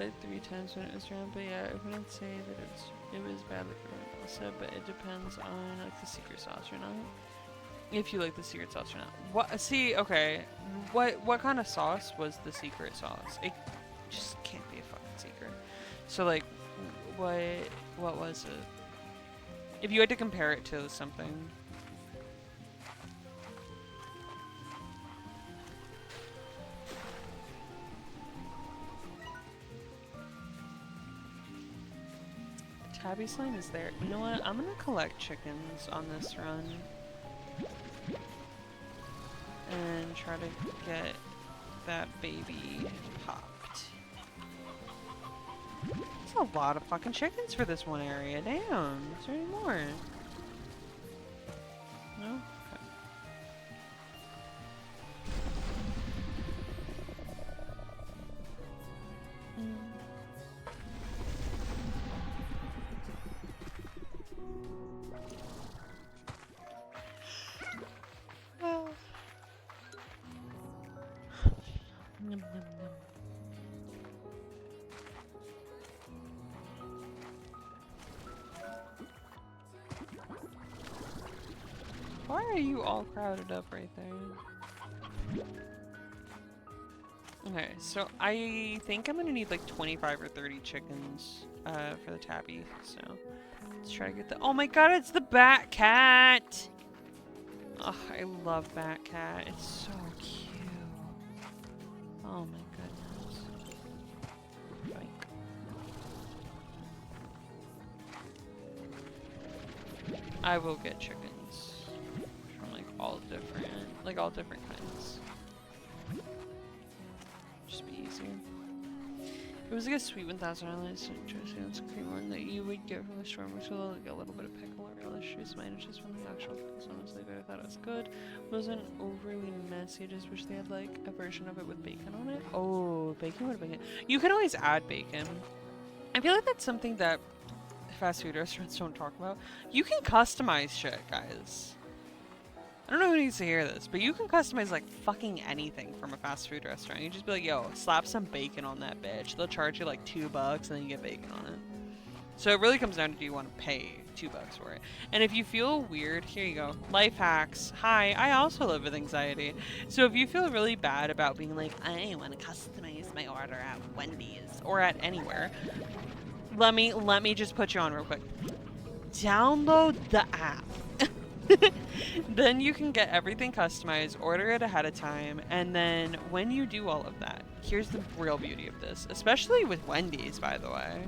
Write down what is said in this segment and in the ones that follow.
it 3 times when it was around, but yeah, I wouldn't say that it was bad like everyone else said, but it depends on like the secret sauce or not. If you like the secret sauce or not. What? See, okay, what kind of sauce was the secret sauce? It just can't be a fucking secret. So like, what was it? If you had to compare it to something. Tabby slime is there. You know what? I'm gonna collect chickens on this run. And try to get that baby popped. That's a lot of fucking chickens for this one area. Damn. Is there any more? No? Okay. Well. Num, num, num. Why are you all crowded up right there? Okay, so I think I'm gonna need like 25 or 30 chickens for the tabby, so let's try to get the— oh my god, it's the Bat Cat! Ugh, I love Bat Cat, it's so cute. Oh my goodness. Yoink. I will get chickens from like all different kinds. Just be easier. It was like a sweet 1,000 relish, it's cream one that you would get from the store, which will like a little bit of pickle or relish juice. Mine is just from the actual pickles, honestly, but I thought it was good. It wasn't overly messy, I just wish they had like a version of it with bacon on it. Oh, bacon would have been good. You can always add bacon. I feel like that's something that fast food restaurants don't talk about. You can customize shit, guys. I don't know who needs to hear this, but you can customize like fucking anything from a fast food restaurant. You just be like, yo, slap some bacon on that bitch. They'll charge you like $2 and then you get bacon on it. So it really comes down to, do you want to pay $2 for it? And if you feel weird, here you go. Life hacks. Hi, I also live with anxiety. So if you feel really bad about being like, I want to customize my order at Wendy's or at anywhere, let me just put you on real quick. Download the app. Then you can get everything customized, order it ahead of time, and then when you do all of that, here's the real beauty of this, especially with Wendy's, by the way.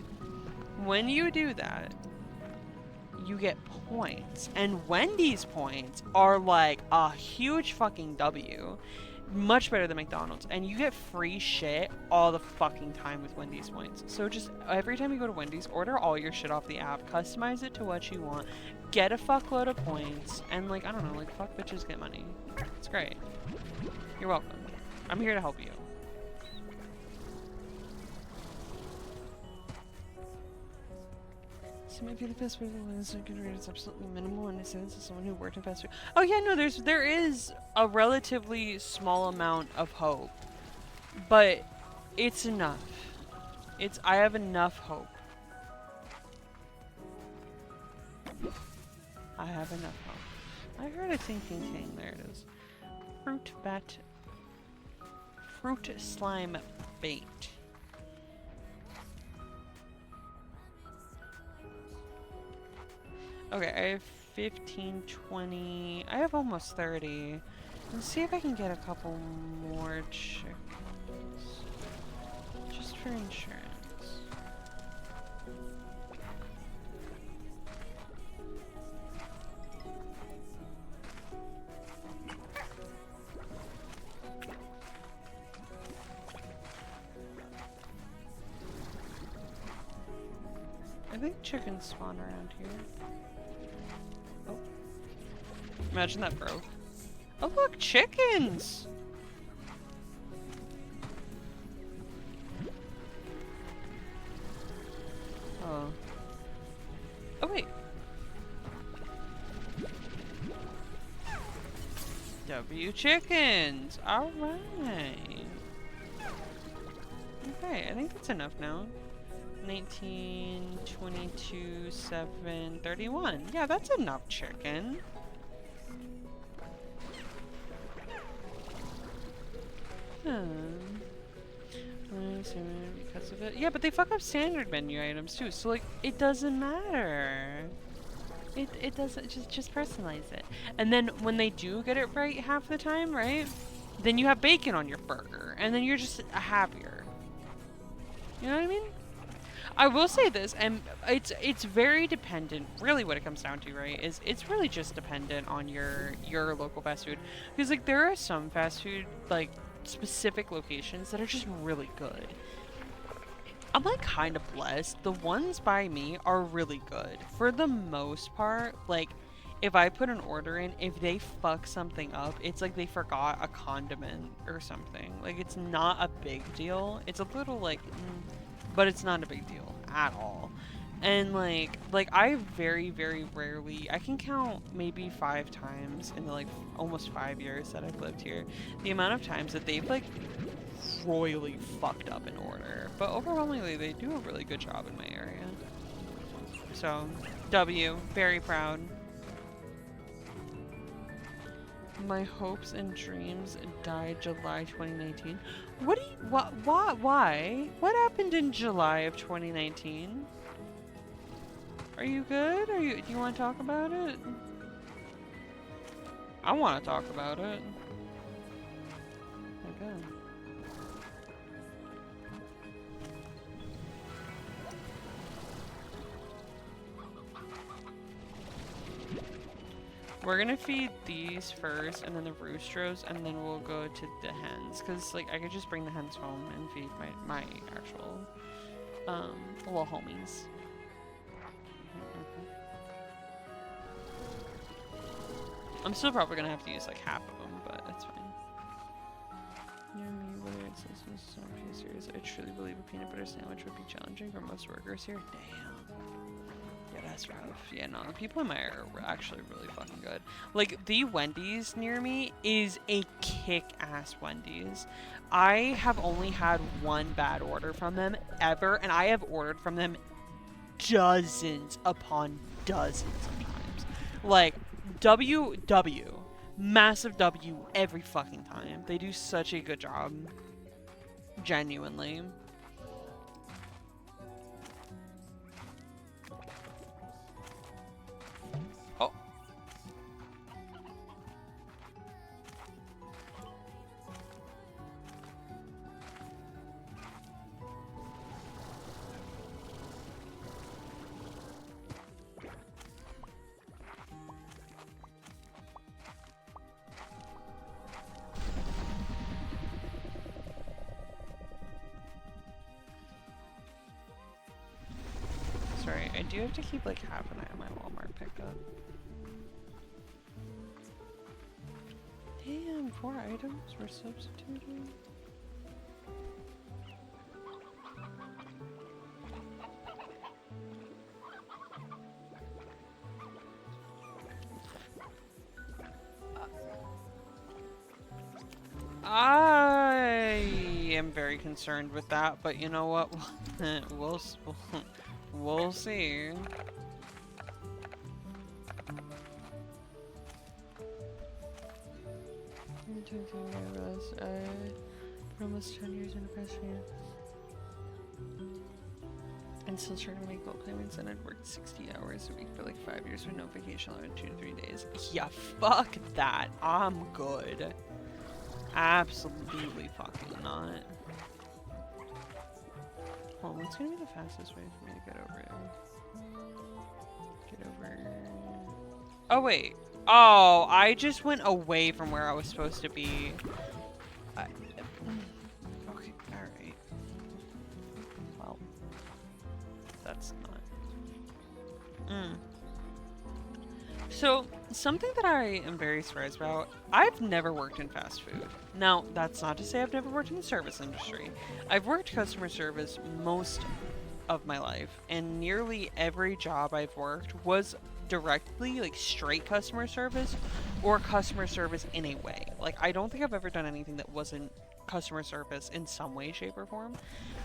When you do that, you get points, and Wendy's points are like a huge fucking W. Much better than McDonald's, and you get free shit all the fucking time with Wendy's points. So just every time you go to Wendy's, order all your shit off the app, customize it to what you want, get a fuckload of points, and like, I don't know, like fuck bitches get money. It's great. You're welcome. I'm here to help you. So maybe the best way to learn is good rate is absolutely minimal, and I say this as someone who worked in fast food. Oh yeah, no, there is a relatively small amount of hope, but it's enough. I have enough hope. I have enough hope. I heard a tinking ting. There it is. Fruit slime bait. Okay, I have 15, 20. I have almost 30. Let's see if I can get a couple more chickens. Just for insurance. I think chickens spawn around here. Oh. Imagine that broke. Oh look, chickens! Oh. Oh wait. W chickens! Alright. Okay, I think that's enough now. 19, 22, 7, 31. Yeah, that's enough chicken. Because of it. Yeah, but they fuck up standard menu items too, so like it doesn't matter. It doesn't just personalize it. And then when they do get it right half the time, right? Then you have bacon on your burger, and then you're just happier. You know what I mean? I will say this, and it's very dependent. Really, what it comes down to, right, is it's really just dependent on your local fast food. Because like there are some fast food like specific locations that are just really good. I'm like kind of blessed. The ones by me are really good for the most part. Like if I put an order in, if they fuck something up, it's like they forgot a condiment or something. Like it's not a big deal. It's a little like, but it's not a big deal at all. And like I very, very rarely, I can count maybe 5 times in the like almost 5 years that I've lived here, the amount of times that they've like royally fucked up an order. But overwhelmingly, they do a really good job in my area. So, W, very proud. My hopes and dreams died July 2019. What do you, why? What happened in July of 2019? Are you good? Do you want to talk about it? I want to talk about it. Okay. We're gonna feed these first, and then the roosters, and then we'll go to the hens. Cause like I could just bring the hens home and feed my actual little homies. I'm still probably gonna have to use like half of them, but that's fine. Near me, whether it's so serious, I truly believe a peanut butter sandwich would be challenging for most workers here. Damn. Yeah, that's rough. Yeah, no, the people in my area were actually really fucking good. Like, the Wendy's near me is a kick-ass Wendy's. I have only had one bad order from them ever, and I have ordered from them dozens upon dozens of times. Like, massive W every fucking time. They do such a good job. Genuinely. Oh. Sorry, I do have to keep like half an eye on my Walmart pickup. Damn, 4 items were substituted. I am very concerned with that, but you know what? We'll see. For almost 10 years in the past year. And still trying to make gold payments, and I'd worked 60 hours a week for like 5 years with no vacation allowed 2 to 3 days. Yeah, fuck that. I'm good. Absolutely fucking not. Hold on, what's gonna be the fastest way for me to get over it? Get over... Oh, wait. Oh, I just went away from where I was supposed to be. Okay, alright. Well, that's not... So, something that I am very surprised about, I've never worked in fast food. Now, that's not to say I've never worked in the service industry. I've worked customer service most of my life, and nearly every job I've worked was directly, like, straight customer service, or customer service in a way. Like, I don't think I've ever done anything that wasn't customer service in some way, shape, or form.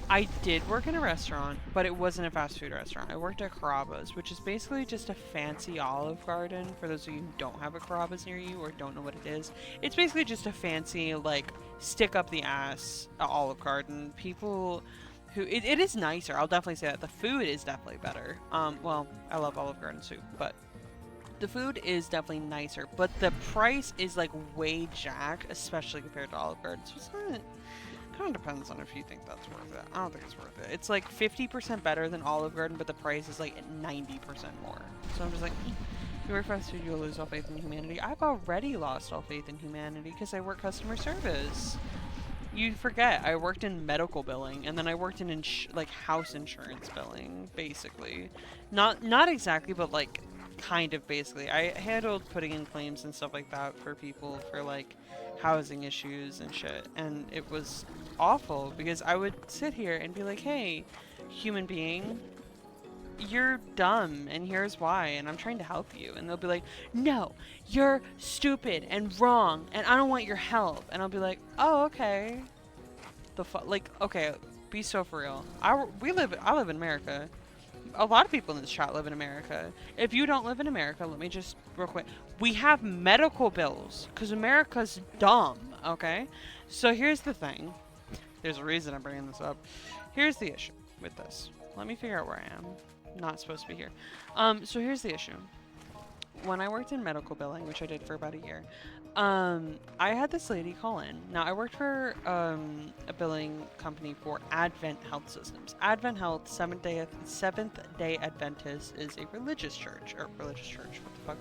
I did work in a restaurant, but it wasn't a fast food restaurant. I worked at Carrabba's, which is basically just a fancy Olive Garden. For those of you who don't have a Carrabba's near you or don't know what it is, it's basically just a fancy, like, stick up the ass Olive Garden. People who it is nicer. I'll definitely say that the food is definitely better. Well, I love Olive Garden soup, but the food is definitely nicer. But the price is like way jack, especially compared to Olive Garden. So it's not. Kind of depends on if you think that's worth it. I don't think it's worth it. It's like 50% better than Olive Garden, but the price is like 90% more. So I'm just like, if you work fast food, you'll lose all faith in humanity. I've already lost all faith in humanity because I work customer service. You forget, I worked in medical billing, and then I worked in like house insurance billing, basically. Not exactly, but like kind of basically. I handled putting in claims and stuff like that for people for like housing issues and shit, and it was awful because I would sit here and be like, hey, human being, you're dumb and here's why, and I'm trying to help you, and they'll be like, no, you're stupid and wrong and I don't want your help, and I'll be like, oh, okay. Like, okay, be so for real. I live in America. A lot of people in this chat live in America. If you don't live in America, let me just real quick. We have medical bills because America's dumb, okay? So here's the thing. There's a reason I'm bringing this up. Here's the issue with this. Let me figure out where I am. Not supposed to be here. So here's the issue. When I worked in medical billing, which I did for about a year, I had this lady call in. Now, I worked for a billing company for Advent Health Systems. Advent Health, Seventh-day Adventist, is a religious church. Or religious church, what the fuck?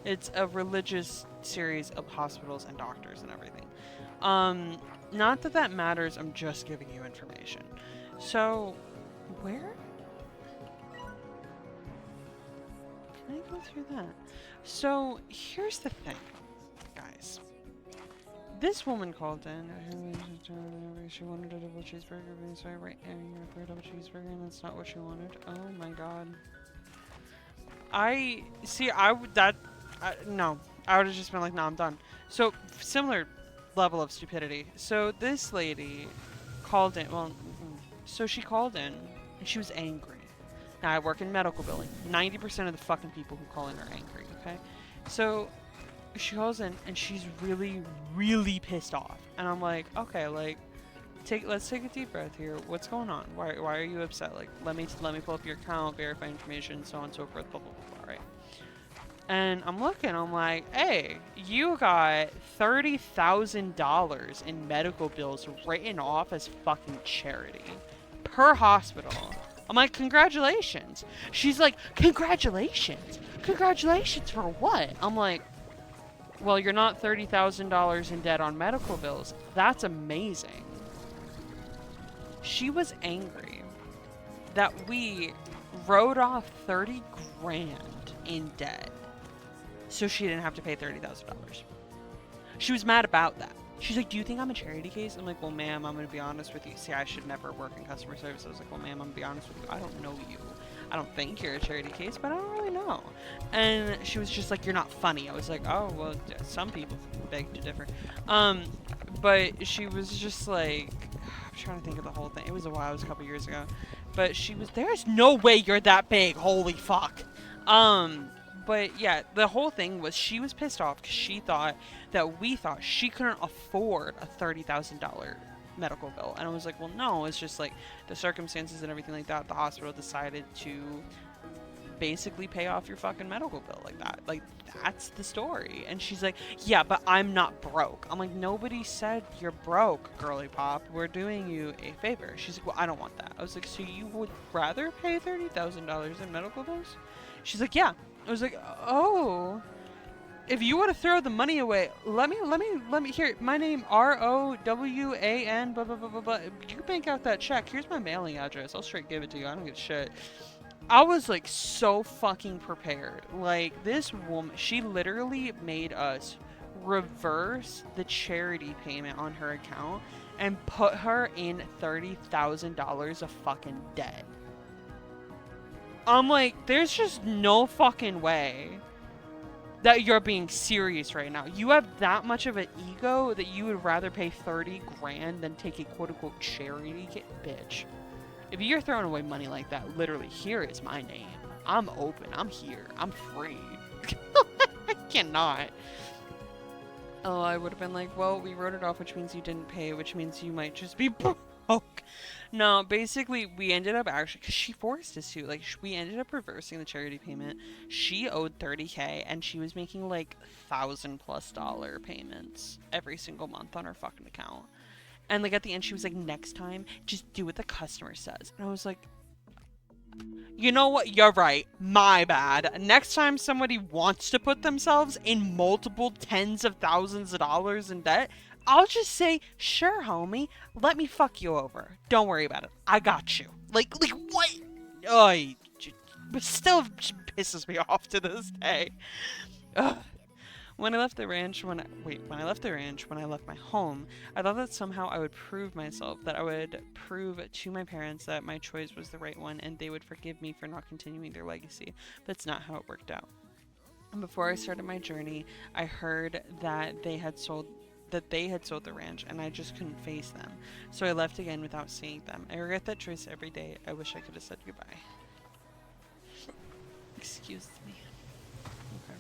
It's a religious series of hospitals and doctors and everything. Not that that matters, I'm just giving you information. So, where? Can I go through that? So, here's the thing. Guys, this woman called in. She wanted a double cheeseburger, being sorry, right? And you were for a double cheeseburger, and that's not what she wanted. Oh my god. No, I would have just been like, no, I'm done. So similar level of stupidity. So this lady called in. Well, so she called in, and she was angry. Now I work in medical billing. 90% of the fucking people who call in are angry. Okay, so she calls in and she's really, really pissed off. And I'm like, okay, like, let's take a deep breath here. What's going on? Why are you upset? Like, let me pull up your account, verify information, so on and so forth, blah, blah, blah, blah, right? And I'm looking, I'm like, hey, you got $30,000 in medical bills written off as fucking charity per hospital. I'm like, congratulations. She's like, congratulations? Congratulations for what? I'm like, well, you're not $30,000 in debt on medical bills. That's amazing. She was angry that we wrote off 30 grand in debt so she didn't have to pay $30,000. She was mad about that. She's like, do you think I'm a charity case? I'm like, well, ma'am, I'm going to be honest with you. See, I should never work in customer service. I was like, well, ma'am, I'm going to be honest with you. I don't know you. I don't think you're a charity case, but I don't really know. And she was just like, you're not funny. I was like, oh, well, some people beg to differ. But she was just like, I'm trying to think of the whole thing. It was a while. It was a couple years ago. But she was, there's no way you're that big. Holy fuck. But yeah, the whole thing was she was pissed off because she thought that we thought she couldn't afford a $30,000 medical bill. And I was like, well, no, it's just like the circumstances and everything like that. The hospital decided to basically pay off your fucking medical bill like that. Like, that's the story. And she's like, yeah, but I'm not broke. I'm like, nobody said you're broke, girly pop. We're doing you a favor. She's like, well, I don't want that. I was like, so you would rather pay $30,000 in medical bills? She's like, yeah. I was like, oh, if you want to throw the money away, let me here. My name ROWAN, blah, blah, blah, blah, blah. You bank out that check. Here's my mailing address. I'll straight give it to you. I don't give a shit. I was like so fucking prepared. Like, this woman, she literally made us reverse the charity payment on her account and put her in $30,000 of fucking debt. I'm like, there's just no fucking way That you're being serious right now. You have that much of an ego that you would rather pay 30 grand than take a quote-unquote charity kit? Bitch. If you're throwing away money like that, literally, here is my name. I'm open. I'm here. I'm free. I cannot. Oh, I would have been like, well, we wrote it off, which means you didn't pay, which means you might just be broke. No, basically, we ended up actually, because she forced us to, like, we ended up reversing the charity payment. She owed $30K, and she was making, like, $1,000+ payments every single month on her fucking account. And, like, at the end, she was like, next time, just do what the customer says. And I was like, you know what? You're right. My bad. Next time somebody wants to put themselves in multiple tens of thousands of dollars in debt, I'll just say, sure, homie, let me fuck you over. Don't worry about it. I got you. Like what? Oh, but still pisses me off to this day. Ugh. When I left the ranch, when I left my home, I thought that somehow I would prove myself, that I would prove to my parents that my choice was the right one and they would forgive me for not continuing their legacy. That's not how it worked out. And before I started my journey, I heard that they had sold the ranch and I just couldn't face them. So I left again without seeing them. I regret that choice every day. I wish I could have said goodbye. Excuse me. Okay.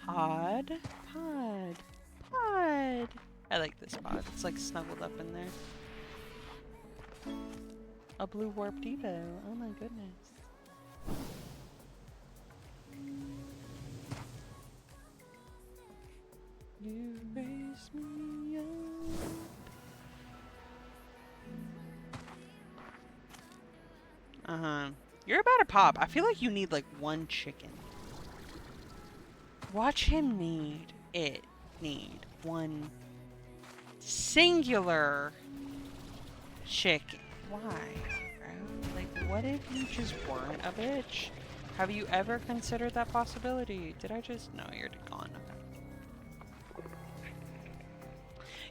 Pod. I like this pod. It's like snuggled up in there. A blue warp Devo. Oh my goodness. You raise me up. You're about to pop. I feel like you need like one chicken. Watch him need one singular chicken. Why, bro? Like, what if you just weren't a bitch? Have you ever considered that possibility? Did I just... No, you're gone. Okay.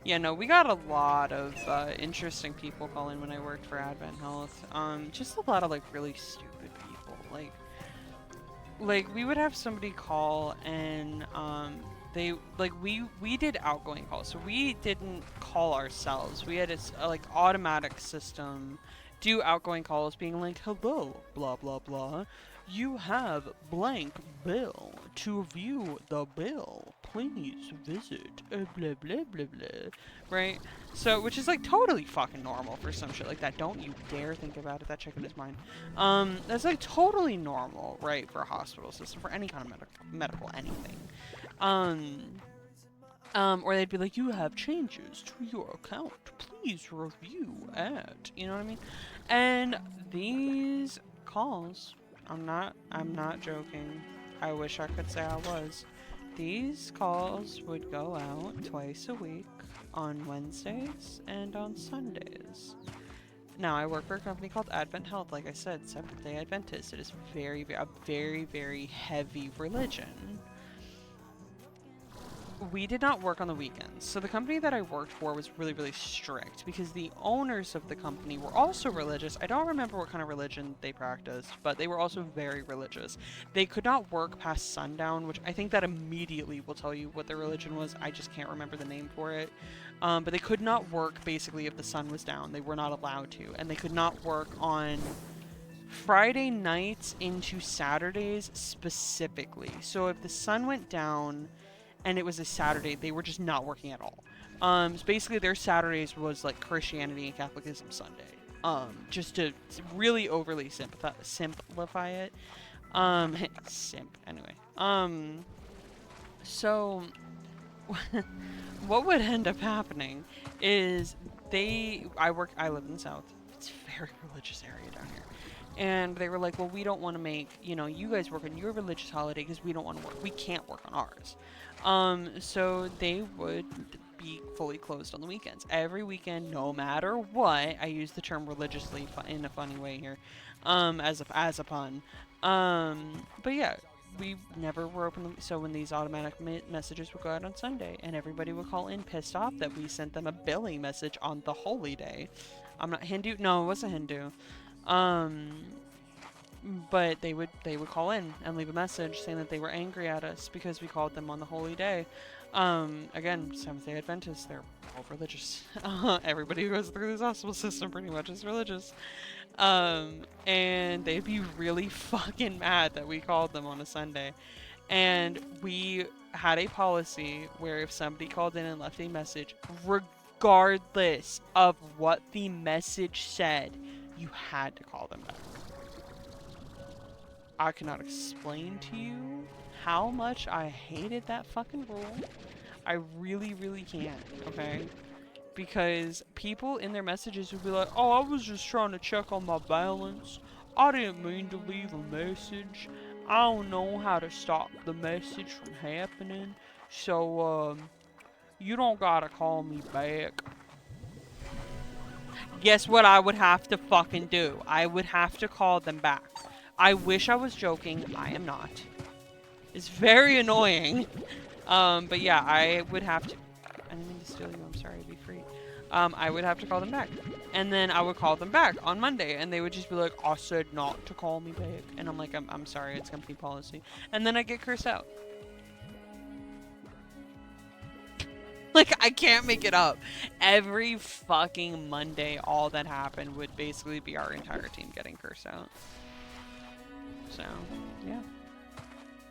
Yeah, no, we got a lot of interesting people call in when I worked for Advent Health. Just a lot of, like, really stupid people. Like we would have somebody call and, they, like, we did outgoing calls, so we didn't call ourselves. We had a like, automatic system do outgoing calls being like, hello, blah, blah, blah. You have blank bill. To view the bill, please visit blah, blah, blah, blah. Right? So, which is, like, totally fucking normal for some shit like that. Don't you dare think about it. That chicken is mine. That's, like, totally normal, right, for a hospital system, for any kind of medical anything. Or they'd be like, you have changes to your account. Please review at, you know what I mean? And these calls, I'm not joking. I wish I could say I was. These calls would go out twice a week on Wednesdays and on Sundays. Now, I work for a company called Advent Health, like I said, Seventh-day Adventist. It is a very, very heavy religion. We did not work on the weekends. So the company that I worked for was really, really strict because the owners of the company were also religious. I don't remember what kind of religion they practiced, but they were also very religious. They could not work past sundown, which I think that immediately will tell you what their religion was. I just can't remember the name for it. But they could not work basically if the sun was down. They were not allowed to. And they could not work on Friday nights into Saturdays specifically. So if the sun went down and it was a Saturday, they were just not working at all. So basically their Saturdays was like Christianity and Catholicism Sunday. Just to really overly simplify it. Simp, anyway. So what would end up happening is I live in the South. It's a very religious area down here. And they were like, well, we don't want to make, you guys work on your religious holiday because we don't want to work. We can't work on ours. So they would be fully closed on the weekends. Every weekend, no matter what, I use the term religiously in a funny way here, as a pun. But yeah, we never were open. So when these automatic messages would go out on Sunday, and everybody would call in pissed off that we sent them a billing message on the holy day. I'm not Hindu. No, it wasn't Hindu. But they would call in and leave a message saying that they were angry at us because we called them on the holy day. Again, Seventh-day Adventists, they're all religious. Everybody who goes through this hospital system pretty much is religious. And they'd be really fucking mad that we called them on a Sunday. And we had a policy where if somebody called in and left a message, regardless of what the message said, you had to call them back. I cannot explain to you how much I hated that fucking rule. I really, really can't, okay? Because people in their messages would be like, oh, I was just trying to check on my balance. I didn't mean to leave a message. I don't know how to stop the message from happening. So, you don't gotta call me back. Guess what I would have to fucking do? I would have to call them back. I wish I was joking. I am not. It's very annoying. But yeah, I would have to... I didn't mean to steal you. I'm sorry. Be free. I would have to call them back. And then I would call them back on Monday. And they would just be like, I said not to call me back. And I'm like, I'm sorry. It's company policy. And then I get cursed out. Like, I can't make it up. Every fucking Monday, all that happened would basically be our entire team getting cursed out. So, yeah.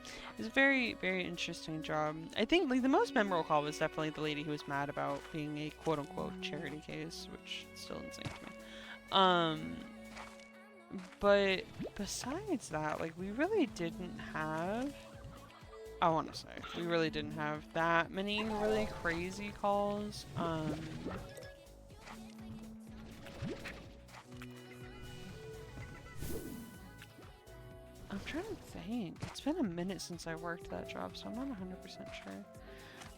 It was a very, very interesting job. I think, like, the most memorable call was definitely the lady who was mad about being a quote-unquote charity case, which is still insane to me. But besides that, like, we really didn't have... I want to say, we really didn't have that many really crazy calls. I'm trying to think. It's been a minute since I worked that job, so I'm not 100%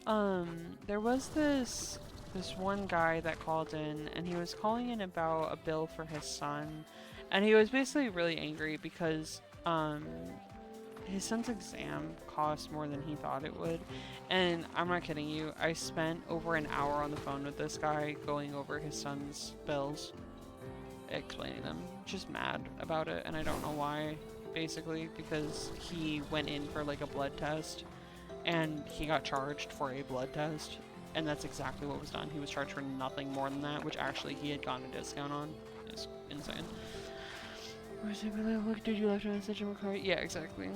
sure. There was this one guy that called in, and he was calling in about a bill for his son, and he was basically really angry because his son's exam cost more than he thought it would. And I'm not kidding you, I spent over an hour on the phone with this guy going over his son's bills, explaining them. Just mad about it, and I don't know why. Basically, because he went in for like a blood test, and he got charged for a blood test, and that's exactly what was done. He was charged for nothing more than that, which actually he had gotten a discount on. It's insane. Look, did you left a message in my car? Yeah, exactly.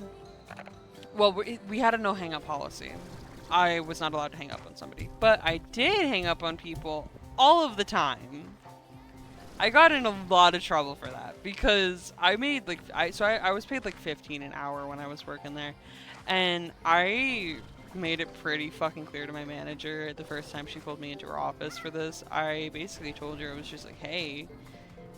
Well, we had a no hang up policy. I was not allowed to hang up on somebody, but I did hang up on people all of the time. I got in a lot of trouble for that because I made like I was paid like 15 an hour when I was working there, and I made it pretty fucking clear to my manager the first time she pulled me into her office for this. I basically told her, it was just like, hey,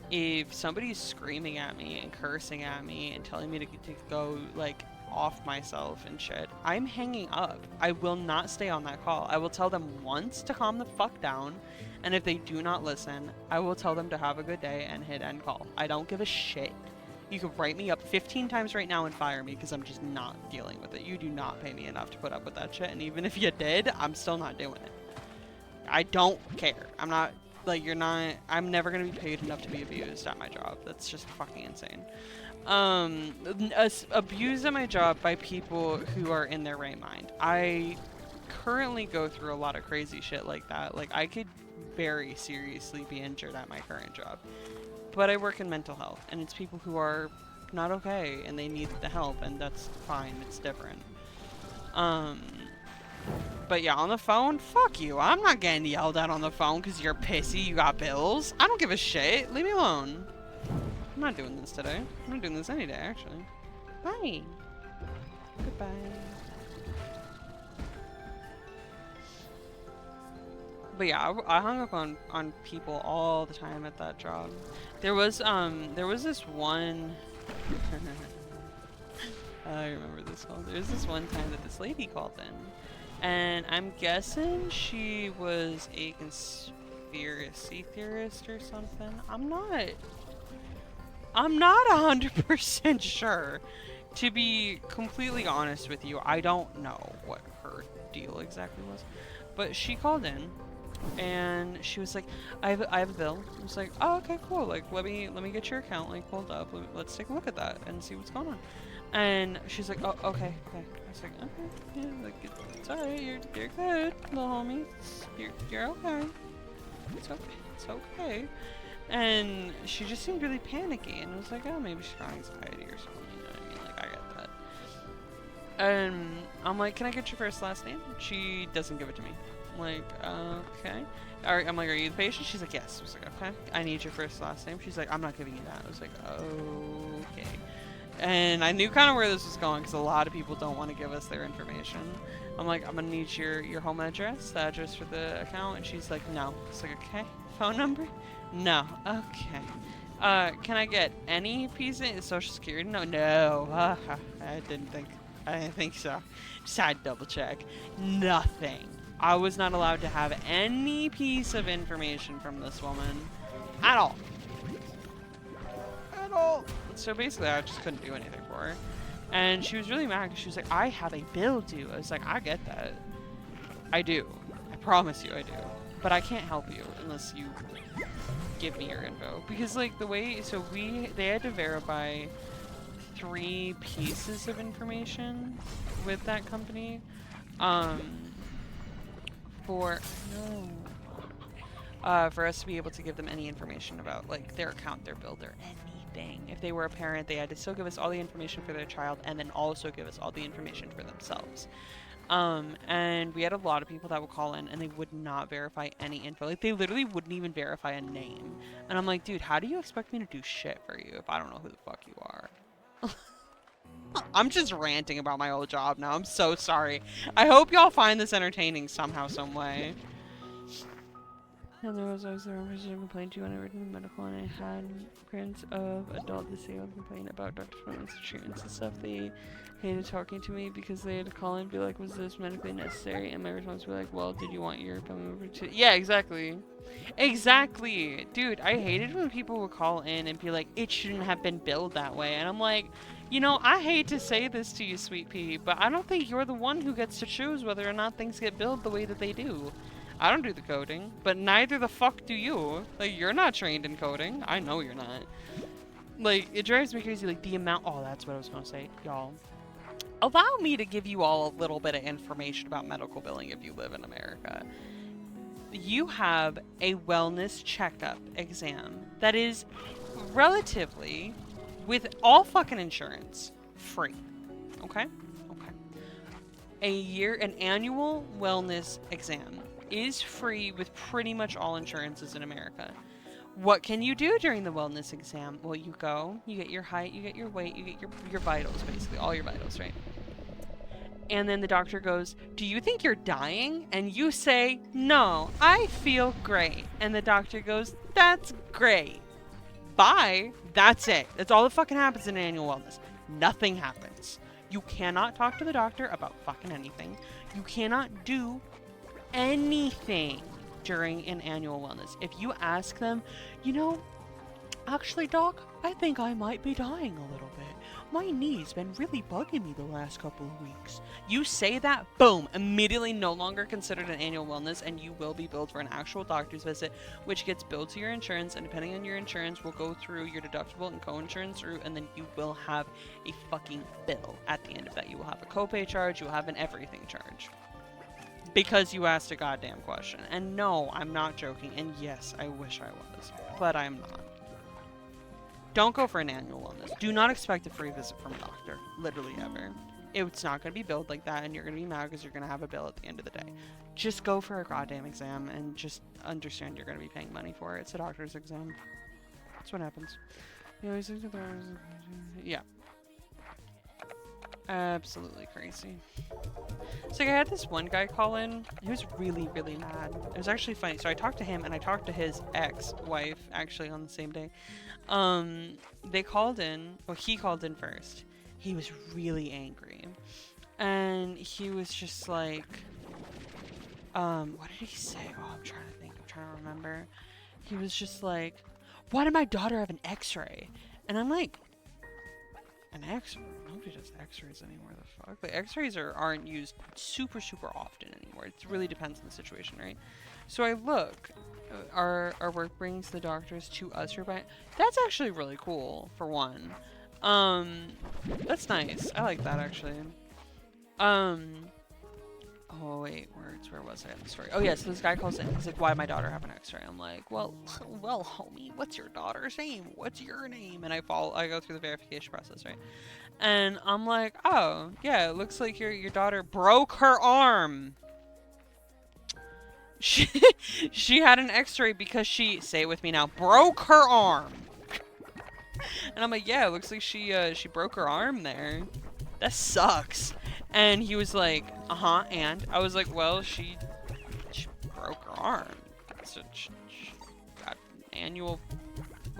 if somebody's screaming at me and cursing at me and telling me to go like off myself and shit, I'm hanging up. I will not stay on that call. I will tell them once to calm the fuck down, and if they do not listen, I will tell them to have a good day and hit end call. I don't give a shit. You can write me up 15 times right now and fire me because I'm just not dealing with it. You do not pay me enough to put up with that shit, and even if you did, I'm still not doing it. I don't care. I'm not, like, you're not, I'm never gonna be paid enough to be abused at my job. That's just fucking insane. Abused at my job by people who are in their right mind. I currently go through a lot of crazy shit like that. Like, I could very seriously be injured at my current job. But I work in mental health, and it's people who are not okay, and they need the help, and that's fine. It's different. But yeah, on the phone, fuck you. I'm not getting yelled at on the phone because you're pissy, you got bills. I don't give a shit. Leave me alone. I'm not doing this today. I'm not doing this any day, actually. Bye. Goodbye. But yeah, I hung up on people all the time at that job. There was this one... I remember this call. There was this one time that this lady called in. And I'm guessing she was a conspiracy theorist or something. I'm not 100% sure. To be completely honest with you, I don't know what her deal exactly was. But she called in, And she was like, I have a bill. I was like, oh, okay, cool. Like, let me get your account like pulled up. Let's take a look at that and see what's going on. And she's like, oh, okay. I was like, okay, yeah, like it's alright. You're good, little homie. You're okay. It's okay. It's okay. And she just seemed really panicky, and I was like, oh, maybe she's got anxiety or something. You know what I mean? Like, I get that. And I'm like, can I get your first last name? She doesn't give it to me. I'm like, okay. I'm like, are you the patient? She's like, yes. I was like, okay. I need your first last name. She's like, I'm not giving you that. I was like, okay. And I knew kind of where this was going because a lot of people don't want to give us their information. I'm like, I'm gonna need your home address, the address for the account, and she's like, no. It's like, okay. Phone number? No. Okay. Can I get any piece of social security? No. I didn't think so. Just had to double check. Nothing. I was not allowed to have any piece of information from this woman at all. At all. So basically, I just couldn't do anything for her. And she was really mad because she was like, I have a bill due. I was like, I get that. I do. I promise you I do. But I can't help you unless you give me your info. Because, like, the way... So they had to verify 3 pieces of information with that company. For us to be able to give them any information about, like, their account, their bill, or anything. If they were a parent, they had to still give us all the information for their child and then also give us all the information for themselves. And we had a lot of people that would call in and they would not verify any info. Like, they literally wouldn't even verify a name. And I'm like, dude, how do you expect me to do shit for you if I don't know who the fuck you are? I'm just ranting about my old job now. I'm so sorry. I hope y'all find this entertaining somehow, some way. And there was always the wrong person to complain to when I worked in the medical, and I had parents of adult disabled complain about Dr. Swimming's treatments and stuff. They hated talking to me because they had to call and be like, was this medically necessary? And my response would be like, well, did you want your family member to... Yeah, exactly. Exactly. Dude, I hated when people would call in and be like, it shouldn't have been billed that way. And I'm like, you know, I hate to say this to you, Sweet Pea, but I don't think you're the one who gets to choose whether or not things get billed the way that they do. I don't do the coding, but neither the fuck do you. Like, you're not trained in coding. I know you're not. Like, it drives me crazy, like, the amount... Oh, that's what I was gonna say, y'all. Allow me to give you all a little bit of information about medical billing if you live in America. You have a wellness checkup exam that is relatively, with all fucking insurance, free. Okay? Okay. An annual wellness exam is free with pretty much all insurances in America. What can you do during the wellness exam? Well, you go, you get your height, you get your weight, you get your vitals, basically, all your vitals, right? And then the doctor goes, do you think you're dying? And you say, no, I feel great. And the doctor goes, that's great. Bye. That's it. That's all that fucking happens in annual wellness. Nothing happens. You cannot talk to the doctor about fucking anything. You cannot do anything during an annual wellness. If you ask them, you know, actually, doc, I think I might be dying a little bit. My knee's been really bugging me the last couple of weeks. You say that, boom, immediately no longer considered an annual wellness, and you will be billed for an actual doctor's visit, which gets billed to your insurance, and depending on your insurance, will go through your deductible and co-insurance route, and then you will have a fucking bill. At the end of that, you will have a copay charge, you will have an everything charge. Because you asked a goddamn question. And no, I'm not joking, and yes, I wish I was, but I'm not. Don't go for an annual wellness. Do not expect a free visit from a doctor. Literally ever. It's not going to be billed like that, and you're going to be mad because you're going to have a bill at the end of the day. Just go for a goddamn exam and just understand you're going to be paying money for it. It's a doctor's exam. That's what happens. Yeah. Absolutely crazy. So I had this one guy call in. He was really, really mad. It was actually funny. So I talked to him and I talked to his ex-wife actually on the same day. They called in. Well, he called in first. He was really angry. And he was just like, what did he say? Oh, I'm trying to think. I'm trying to remember. He was just like, why did my daughter have an x-ray? And I'm like, An X-ray? Nobody does X-rays anymore. The fuck? Like X-rays aren't used super often anymore. It really depends on the situation, right? So I look. Our work brings the doctors to us for buying. That's actually really cool. For one, that's nice. I like that actually. Oh wait, where was I in the story? Oh yeah, so this guy calls in. He's like, "Why my daughter have an X-ray?" I'm like, "Well, homie, what's your daughter's name? What's your name?" And I go through the verification process, right? And I'm like, "Oh yeah, it looks like your daughter broke her arm. She had an X-ray because she, say it with me now, broke her arm." And I'm like, "Yeah, it looks like she broke her arm there. That sucks." And he was like, "Uh-huh," and I was like, "Well, she broke her arm. So she got annual."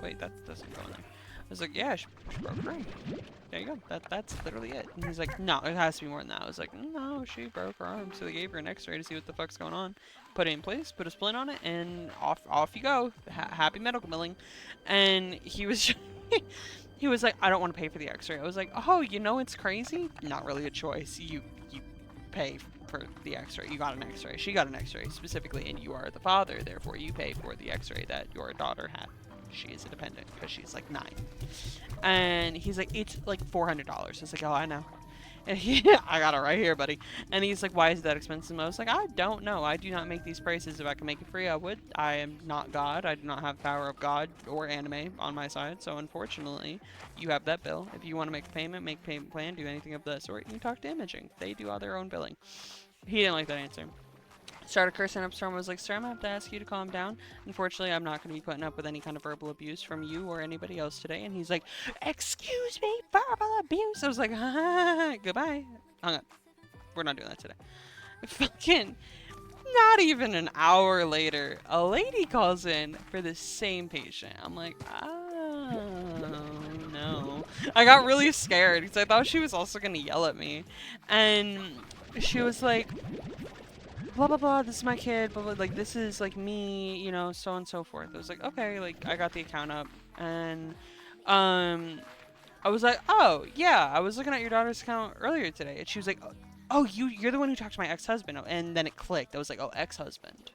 Wait, that doesn't go in there. I was like, "Yeah, she broke her arm. There you go. That's literally it." And he's like, "No, it has to be more than that." I was like, "No, she broke her arm." So they gave her an X-ray to see what the fuck's going on. Put it in place, put a splint on it, and off you go. Happy medical billing. And he was he was like, "I don't want to pay for the X-ray." I was like, "Oh, you know it's crazy? Not really a choice. You pay for the X-ray. You got an X-ray. She got an X-ray specifically, and you are the father. Therefore, you pay for the X-ray that your daughter had. She is a dependent because she's like 9." And he's like, "It's like $400." I was like, "Oh, I know." And I got it right here, buddy. And he's like, "Why is that expensive?" I was like, "I don't know. I do not make these prices. If I can make it free, I would. I am not God. I do not have the power of God or anime on my side. So unfortunately, you have that bill. If you want to make a payment, make a payment plan, do anything of that sort, you talk to Imaging. They do all their own billing." He didn't like that answer. Started cursing up Storm. Was like, "Sir, I'm gonna have to ask you to calm down. Unfortunately, I'm not gonna be putting up with any kind of verbal abuse from you or anybody else today." And he's like, "Excuse me, verbal abuse." I was like, "Ha, goodbye." Hung up. We're not doing that today. Fucking not even an hour later, a lady calls in for the same patient. I'm like, "Oh no." I got really scared because I thought she was also gonna yell at me. And she was like, "Blah blah blah, this is my kid, blah blah, like this is like me, you know, so on and so forth." I was like, "Okay," like I got the account up, and I was like, "Oh yeah, I was looking at your daughter's account earlier today," and she was like, "Oh, you're the one who talked to my ex-husband," and then it clicked. I was like, "Oh, ex-husband.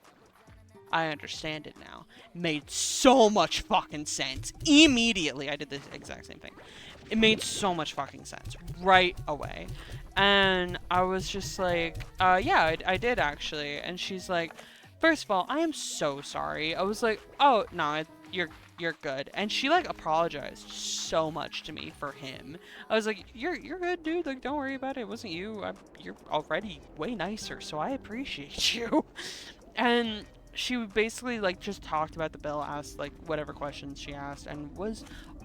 I understand it now." Made so much fucking sense. Immediately, I did the exact same thing. It made so much fucking sense right away. And I was just like, "Yeah, I did actually." And she's like, "First of all, I am so sorry." I was like, "Oh, no, you're good." And she like apologized so much to me for him. I was like, "You're good, dude. Like, don't worry about it. It wasn't you. You're already way nicer, so I appreciate you." And she basically like just talked about the bill, asked like whatever questions she asked, and was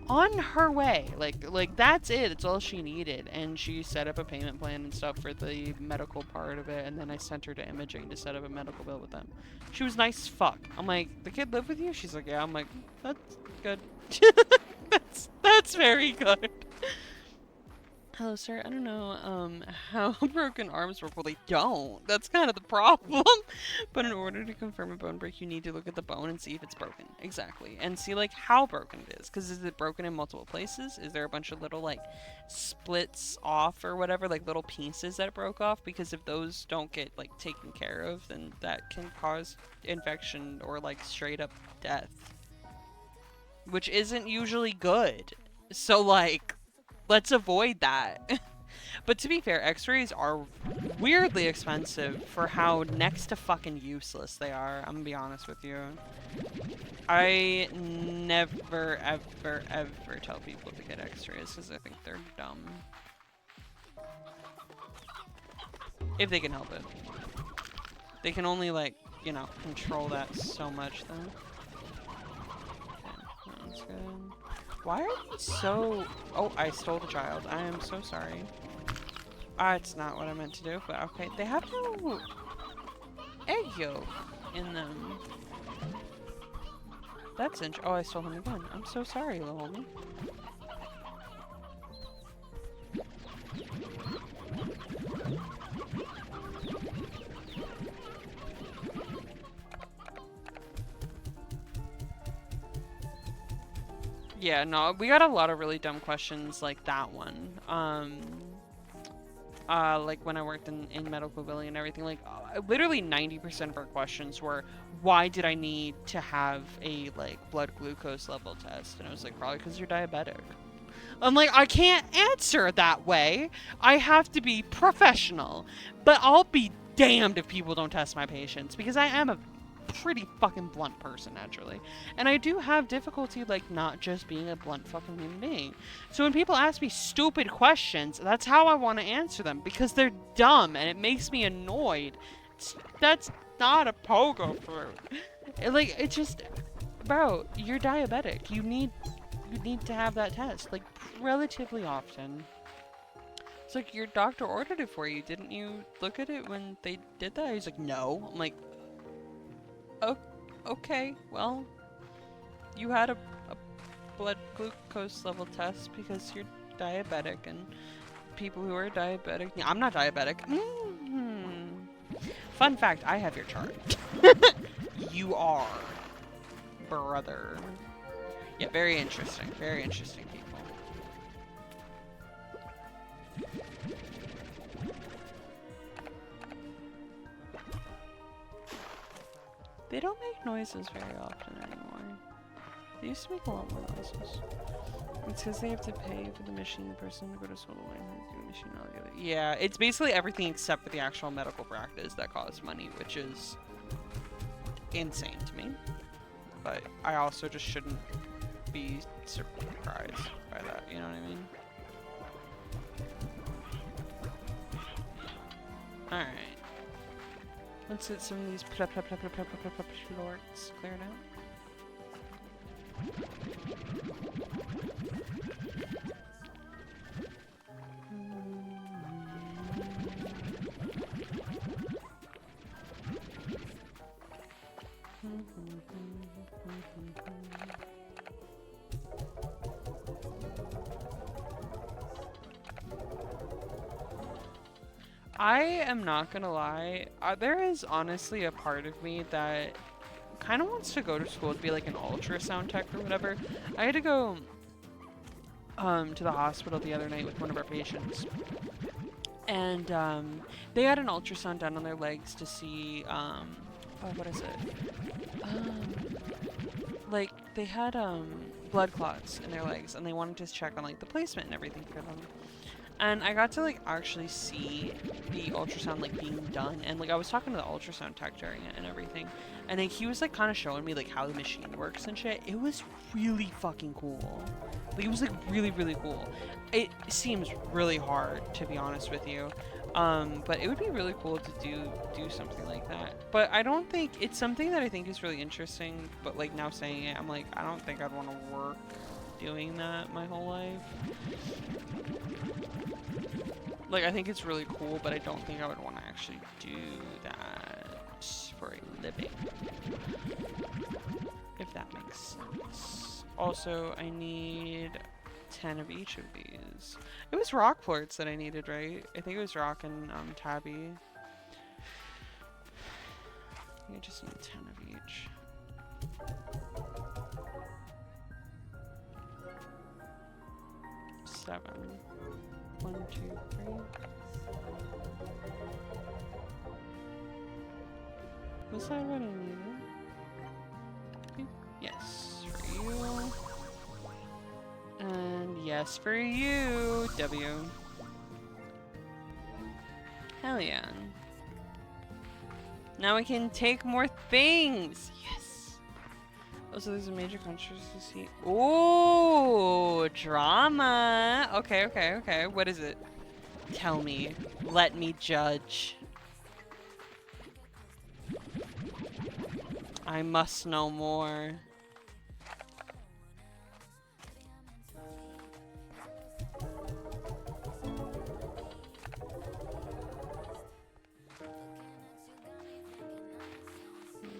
on her way. Like that's it. It's all she needed. And she set up a payment plan and stuff for the medical part of it. And then I sent her to Imaging to set up a medical bill with them. She was nice as fuck. I'm like, "The kid live with you?" She's like, "Yeah." I'm like, "That's good." That's very good. "Hello, sir. I don't know how broken arms work." Well, they don't. That's kind of the problem. But in order to confirm a bone break, you need to look at the bone and see if it's broken. Exactly. And see, like, how broken it is. Because is it broken in multiple places? Is there a bunch of little, like, splits off or whatever? Like, little pieces that broke off? Because if those don't get, like, taken care of, then that can cause infection or, like, straight up death. Which isn't usually good. So, like, let's avoid that. But to be fair, x-rays are weirdly expensive for how next to fucking useless they are. I'm gonna be honest with you. I never, ever, ever tell people to get x-rays because I think they're dumb. If they can help it. They can only, like, you know, control that so much, though. Okay, that one's good. Why are they so... Oh, I stole the child. I am so sorry. It's not what I meant to do, but okay. They have no egg yolk in them. That's oh, I stole him again. I'm so sorry, little homie. Yeah, no, we got a lot of really dumb questions like that one. Like when I worked in medical billing and everything, like literally 90% of our questions were, why did I need to have a like blood glucose level test? And I was like, probably because you're diabetic. I'm like, I can't answer that way. I have to be professional. But I'll be damned if people don't test my patients because I am a pretty fucking blunt person naturally. And I do have difficulty like not just being a blunt fucking human being. So when people ask me stupid questions, that's how I want to answer them because they're dumb and it makes me annoyed. That's not a pogo fruit. Like it's just, bro, you're diabetic. You need to have that test like relatively often. It's like your doctor ordered it for you. Didn't you look at it when they did that? He's like, no. I'm like, oh, okay, well, you had a blood glucose level test because you're diabetic, and people who are diabetic, yeah, I'm not diabetic. Fun fact, I have your chart. You are, brother. Yeah, very interesting people. They don't make noises very often anymore. They used to make a lot more noises. It's because they have to pay for the machine, the person to go to school to learn how to do the machine altogether. Yeah, it's basically everything except for the actual medical practice that costs money, which is insane to me. But I also just shouldn't be surprised by that, you know what I mean? Alright. Let's get some of these plorts cleared out. I am not gonna lie, there is honestly a part of me that kind of wants to go to school to be like an ultrasound tech or whatever. I had to go to the hospital the other night with one of our patients, and they had an ultrasound done on their legs to see oh, what is it, like they had blood clots in their legs, and they wanted to check on like the placement and everything for them. And I got to like actually see the ultrasound like being done, and like I was talking to the ultrasound tech during it and everything, and like he was like kind of showing me like how the machine works and shit. It was really fucking cool. Like it was like really cool. It seems really hard, to be honest with you, but it would be really cool to do something like that. But I don't think it's something that I think is really interesting. But like now saying it, I'm like, I don't think I'd want to work doing that my whole life. Like, I think it's really cool, but I don't think I would want to actually do that for a living. If that makes sense. Also, I need 10 of each of these. It was rock plorts that I needed, right? I think it was rock and tabby. I think I just need 10 of each. Seven. 1, 2, 3. Was that what I needed? Yes, for you. And yes, for you, W. Hell yeah. Now we can take more things! Yes! Also, there's a major controversy. Ooh, drama. Okay. What is it? Tell me. Let me judge. I must know more.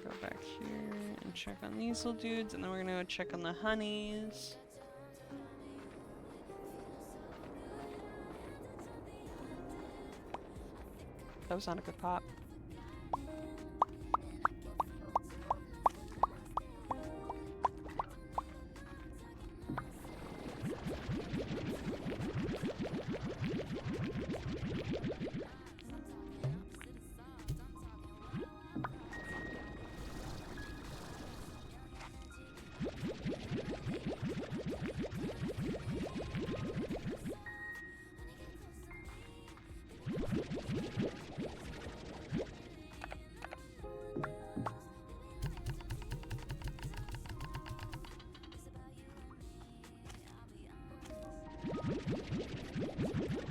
Go back here and check on these little dudes, and then we're gonna go check on the honeys. That was not a good pop.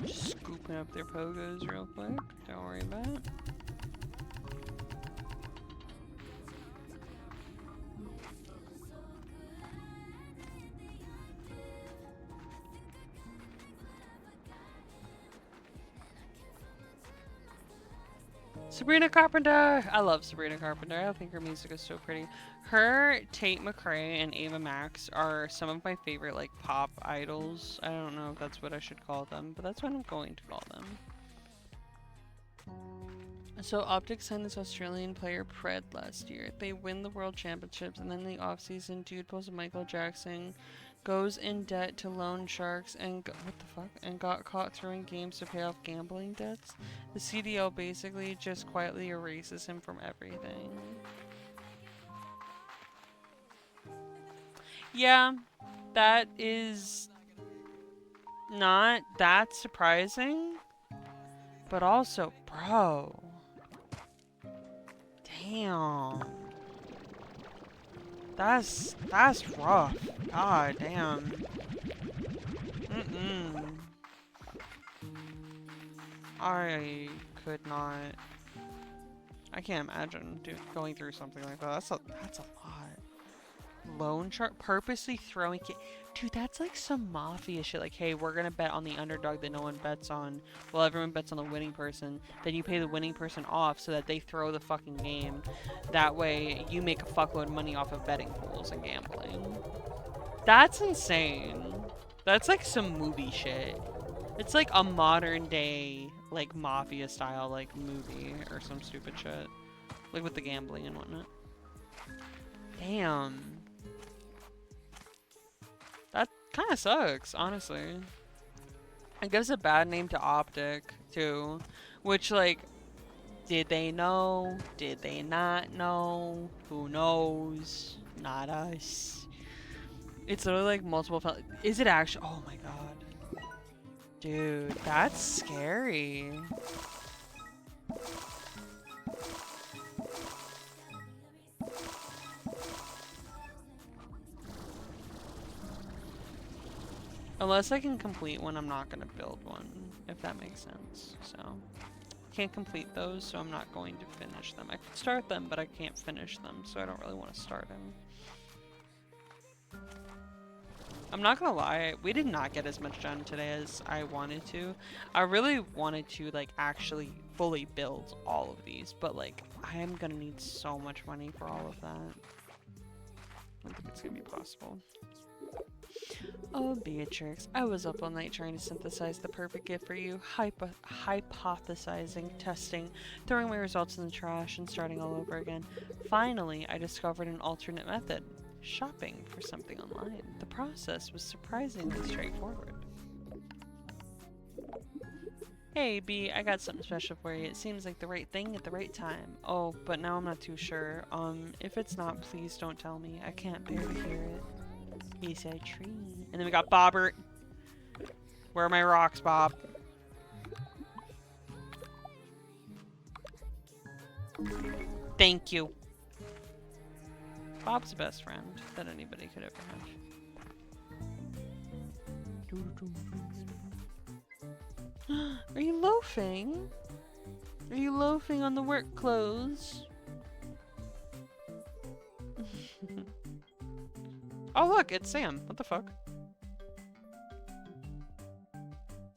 Just scooping up their pogos real quick. Don't worry about it. Sabrina Carpenter! I love Sabrina Carpenter. I think her music is so pretty. Her, Tate McRae, and Ava Max are some of my favorite, like, pop idols. I don't know if that's what I should call them, but that's what I'm going to call them. So, Optic signed this Australian player Pred last year. They win the World Championships, and then in the offseason, dude pulls a Michael Jackson, goes in debt to loan sharks, and what the fuck? And got caught throwing games to pay off gambling debts. The CDL basically just quietly erases him from everything. Yeah, that is not that surprising, but also, bro, damn. That's rough. God damn. I could not. I can't imagine going through something like that. That's a lot. Loan shark purposely throwing dude, that's like some mafia shit. Like, hey, we're gonna bet on the underdog that no one bets on. Well, everyone bets on the winning person. Then you pay the winning person off so that they throw the fucking game. That way, you make a fuckload of money off of betting pools and gambling. That's insane. That's like some movie shit. It's like a modern day, like, mafia style, like, movie or some stupid shit. Like with the gambling and whatnot. Damn. That kind of sucks, honestly. It gives a bad name to Optic, too. Which, like, did they know? Did they not know? Who knows? Not us. It's literally like multiple. Is it actually? Oh my god. Dude, that's scary. Unless I can complete one, I'm not going to build one, if that makes sense. So, can't complete those, so I'm not going to finish them. I could start them, but I can't finish them, so I don't really want to start them. I'm not gonna lie, we did not get as much done today as I wanted to. I really wanted to, like, actually fully build all of these, but, like, I am gonna need so much money for all of that. I don't think it's gonna be possible. Oh, Beatrix, I was up all night trying to synthesize the perfect gift for you, hypothesizing, testing, throwing my results in the trash, and starting all over again. Finally, I discovered an alternate method. Shopping for something online. The process was surprisingly straightforward. Hey, B, I got something special for you. It seems like the right thing at the right time. Oh, but now I'm not too sure. If it's not, please don't tell me. I can't bear to hear it. He said tree. And then we got Bobbert. Where are my rocks, Bob? Thank you. Bob's the best friend that anybody could ever have. Are you loafing? Are you loafing on the work clothes? Oh look, it's Sam. What the fuck?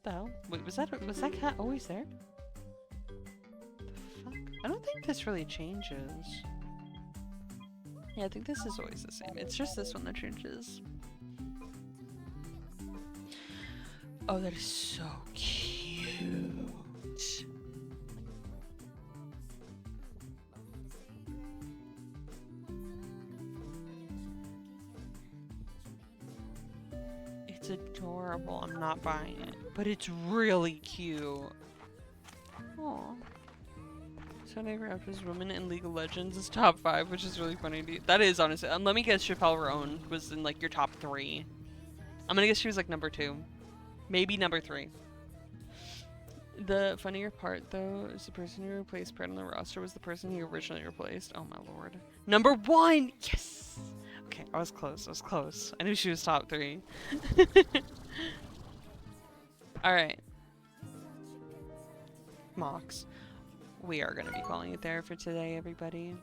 The hell? Wait, was that cat always there? The fuck? I don't think this really changes. Yeah, I think this is always the same. It's just this one that changes. Oh, that is so cute. It's adorable. I'm not buying it, but it's really cute. Aww. Sunday Raptors Women in League of Legends is top 5, which is really funny. That is, honestly. Let me guess, Chappelle Roan was in, like, your top 3. I'm gonna guess she was, like, number 2. Maybe number 3. The funnier part, though, is the person who replaced Brett on the roster was the person he originally replaced. Oh my lord. Number 1! Yes! Okay, I was close. I was close. I knew she was top 3. Alright. Mox. We are going to be calling it there for today, everybody.